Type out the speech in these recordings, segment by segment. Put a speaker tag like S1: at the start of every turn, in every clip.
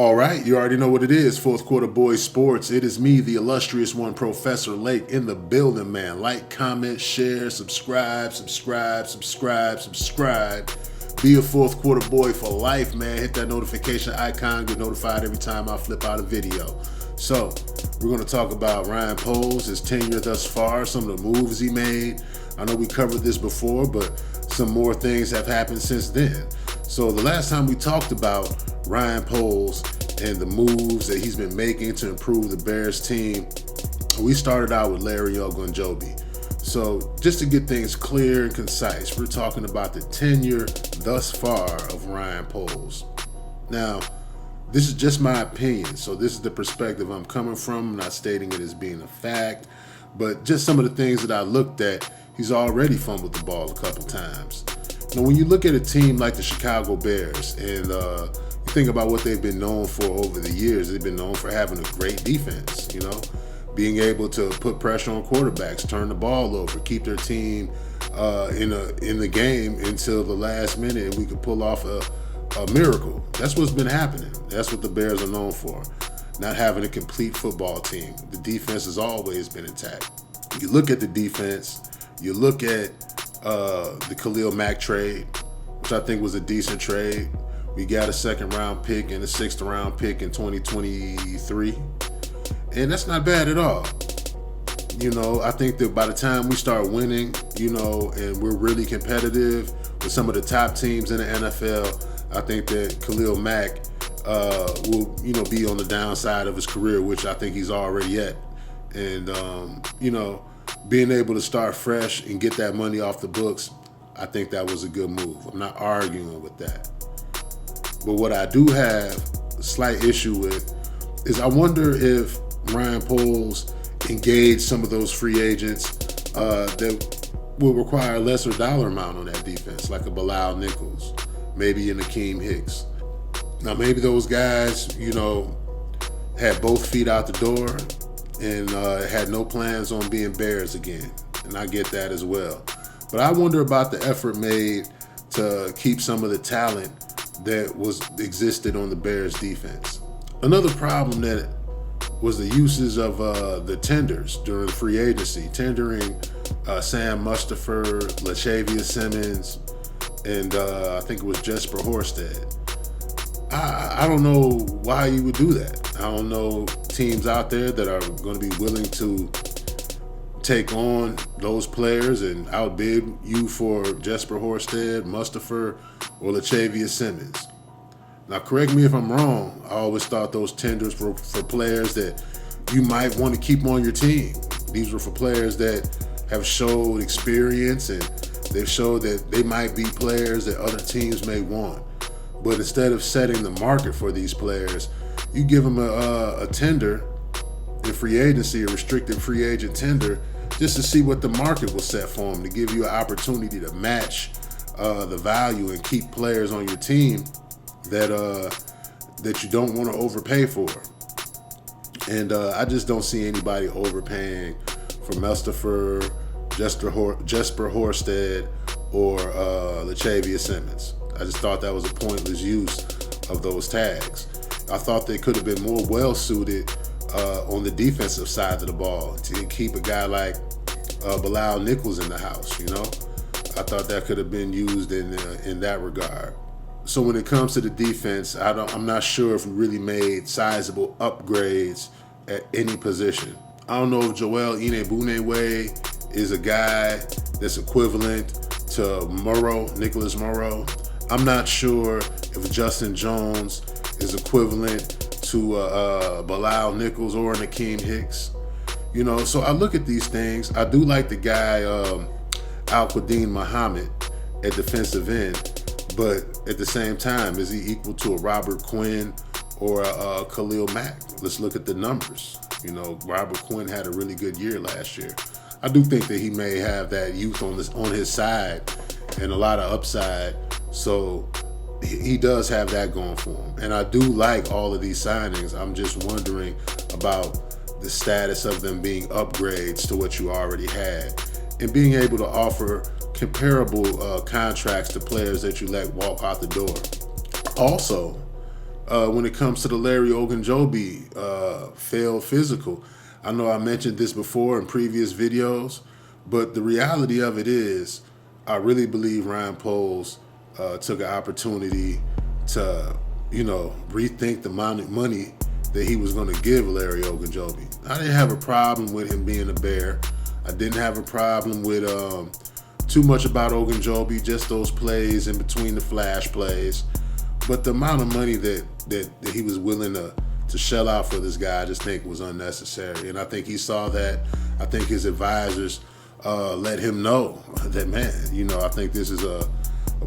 S1: All right, you already know what it is. Fourth Quarter Boys Sports. It is me, the illustrious one, Professor Lake, in the building, man. Like, comment, share, subscribe. Be a fourth quarter boy for life, man. Hit that notification icon. Get notified every time I flip out a video. So, we're going to talk about Ryan Poles, his tenure thus far, some of the moves he made. I know we covered this before, but some more things have happened since then. So, the last time we talked about Ryan Poles and the moves that he's been making to improve the Bears team, we started out with Larry Ogunjobi. So just to get things clear and concise, we're talking about the tenure thus far of Ryan Poles. Now, this is just my opinion, so this is the perspective I'm coming from. I'm not stating it as being a fact, but just some of the things that I looked at. He's already fumbled the ball a couple times. Now, when you look at a team like the Chicago Bears and you think about what they've been known for over the years, they've been known for having a great defense, being able to put pressure on quarterbacks, turn the ball over, keep their team in the game until the last minute, and we could pull off a miracle. That's what's been happening. That's what the Bears are known for, not having a complete football team. The defense has always been intact. You look at the defense, you look at the Khalil Mack trade, which I think was a decent trade. We got a second-round pick and a sixth-round pick in 2023. And that's not bad at all. I think that by the time we start winning, and we're really competitive with some of the top teams in the NFL, I think that Khalil Mack will, be on the downside of his career, which I think he's already at. And, being able to start fresh and get that money off the books, I think that was a good move. I'm not arguing with that. But what I do have a slight issue with is I wonder if Ryan Poles engaged some of those free agents that will require a lesser dollar amount on that defense, like a Bilal Nichols, maybe a Akeem Hicks. Now, maybe those guys, had both feet out the door and had no plans on being Bears again. And I get that as well. But I wonder about the effort made to keep some of the talent that existed on the Bears defense. Another problem that was the uses of the tenders during free agency, tendering Sam Mustipher, Latavius Simmons, and I think it was Jesper Horsted. I don't know why you would do that. I don't know teams out there that are going to be willing to take on those players and outbid you for Jesper Horsted, Mustipher, or Latavius Simmons. Now, correct me if I'm wrong. I always thought those tenders were for players that you might want to keep on your team. These were for players that have showed experience and they've showed that they might be players that other teams may want. But instead of setting the market for these players, you give them a tender in free agency, a restricted free agent tender, just to see what the market will set for them, to give you an opportunity to match the value and keep players on your team that you don't want to overpay for. And I just don't see anybody overpaying for Mustipher, Jesper Horsted, or Latavius Simmons. I just thought that was a pointless use of those tags. I thought they could have been more well-suited on the defensive side of the ball to keep a guy like Bilal Nichols in the house, I thought that could have been used in that regard. So when it comes to the defense, I'm not sure if we really made sizable upgrades at any position. I don't know if Joel Inebunewe is a guy that's equivalent to Nicholas Morrow. I'm not sure if Justin Jones is equivalent to Bilal Nichols or Akeem Hicks. So I look at these things. I do like the guy Al-Quadin Muhammad at defensive end, but at the same time, is he equal to a Robert Quinn or a Khalil Mack? Let's look at the numbers. Robert Quinn had a really good year last year. I do think that he may have that youth on his side and a lot of upside. So he does have that going for him. And I do like all of these signings. I'm just wondering about the status of them being upgrades to what you already had and being able to offer comparable contracts to players that you let walk out the door. Also, when it comes to the Larry Ogunjobi failed physical. I know I mentioned this before in previous videos, but the reality of it is, I really believe Ryan Poles took an opportunity to, rethink the amount of money that he was going to give Larry Ogunjobi. I didn't have a problem with him being a Bear. I didn't have a problem with too much about Ogunjobi, just those plays in between the flash plays. But the amount of money that he was willing to shell out for this guy, I just think was unnecessary. And I think he saw that. I think his advisors let him know that, man, I think this is a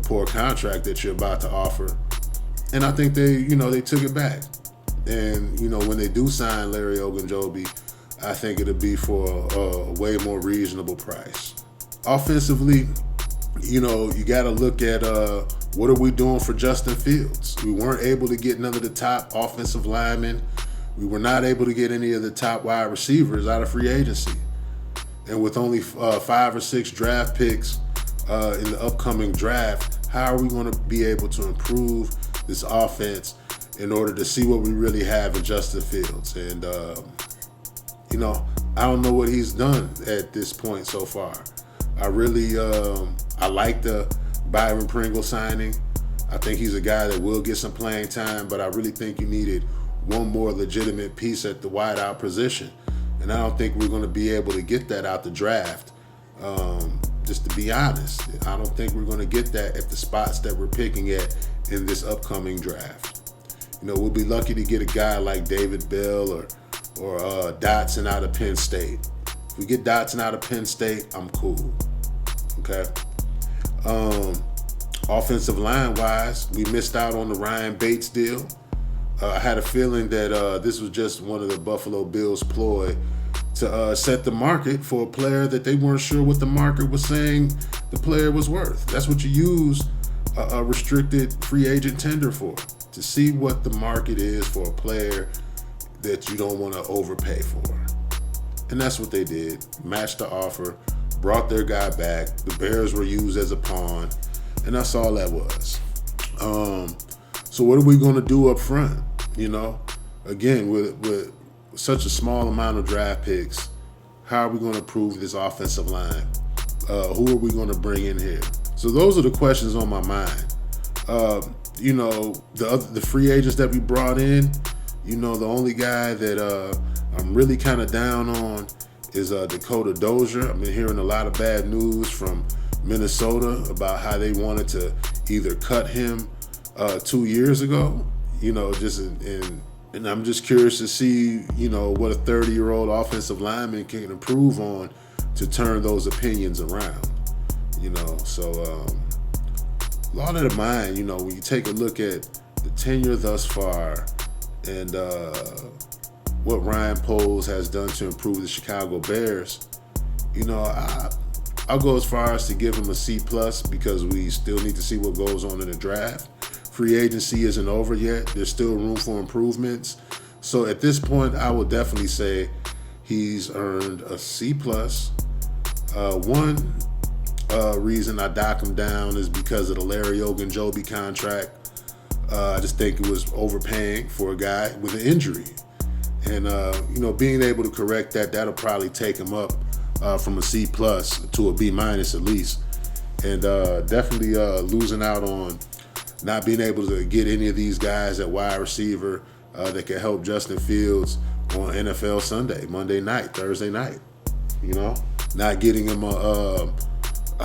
S1: poor contract that you're about to offer. And I think they took it back. And, when they do sign Larry Ogunjobi, I think it'll be for a way more reasonable price. Offensively, you got to look at what are we doing for Justin Fields. We weren't able to get none of the top offensive linemen. We were not able to get any of the top wide receivers out of free agency. And with only 5 or 6 draft picks in the upcoming draft, how are we going to be able to improve this offense in order to see what we really have in Justin Fields? And, I don't know what he's done at this point so far. I really, I like the Byron Pringle signing. I think he's a guy that will get some playing time, but I really think you needed one more legitimate piece at the wideout position. And I don't think we're going to be able to get that out the draft. Just to be honest, I don't think we're going to get that at the spots that we're picking at in this upcoming draft. We'll be lucky to get a guy like David Bell or Dotson out of Penn State. If we get Dotson out of Penn State, I'm cool. Okay. Offensive line wise, we missed out on the Ryan Bates deal. I had a feeling that this was just one of the Buffalo Bills' ploy to set the market for a player that they weren't sure what the market was saying the player was worth. That's what you use a restricted free agent tender for, to see what the market is for a player that you don't want to overpay for. And that's what they did. Matched the offer, brought their guy back. The Bears were used as a pawn, and that's all that was. So what are we going to do up front? Again, with such a small amount of draft picks, how are we going to improve this offensive line? Who are we going to bring in here? So those are the questions on my mind. The free agents that we brought in, the only guy that I'm really kind of down on is Dakota Dozier. I've been hearing a lot of bad news from Minnesota about how they wanted to either cut him 2 years ago, and I'm just curious to see, what a 30-year-old offensive lineman can improve on to turn those opinions around, So a lot of the mind, when you take a look at the tenure thus far and what Ryan Poles has done to improve the Chicago Bears, I'll go as far as to give him a C+ because we still need to see what goes on in the draft. Free agency isn't over yet. There's still room for improvements. So at this point, I would definitely say he's earned a C+. One reason I dock him down is because of the Larry Ogunjobi contract. I just think it was overpaying for a guy with an injury. And, being able to correct that'll probably take him up from a C+ to a B- at least. And definitely losing out on not being able to get any of these guys at wide receiver that can help Justin Fields on NFL Sunday, Monday night, Thursday night. Not getting him a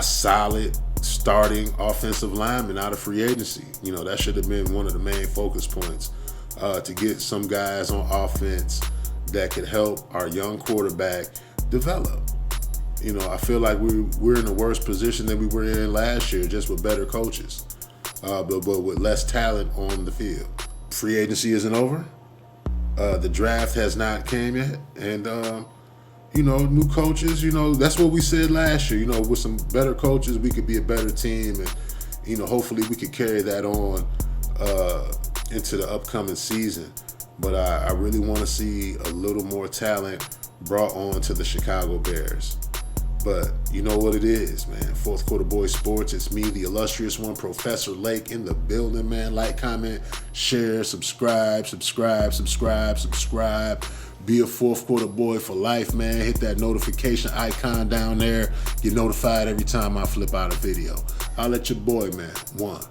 S1: solid starting offensive lineman out of free agency. That should have been one of the main focus points, to get some guys on offense that could help our young quarterback develop. I feel like we're in a worse position than we were in last year, just with better coaches, but with less talent on the field. Free agency isn't over. The draft has not came yet, and new coaches. That's what we said last year. With some better coaches, we could be a better team, and hopefully we could carry that on into the upcoming season. But I really want to see a little more talent brought on to the Chicago Bears. But you know what it is, man. Fourth Quarter Boy Sports. It's me, the illustrious one, Professor Lake, in the building, man. Like, comment, share, subscribe. Be a fourth quarter boy for life, man. Hit that notification icon down there. Get notified every time I flip out a video. I'll let your boy, man. One.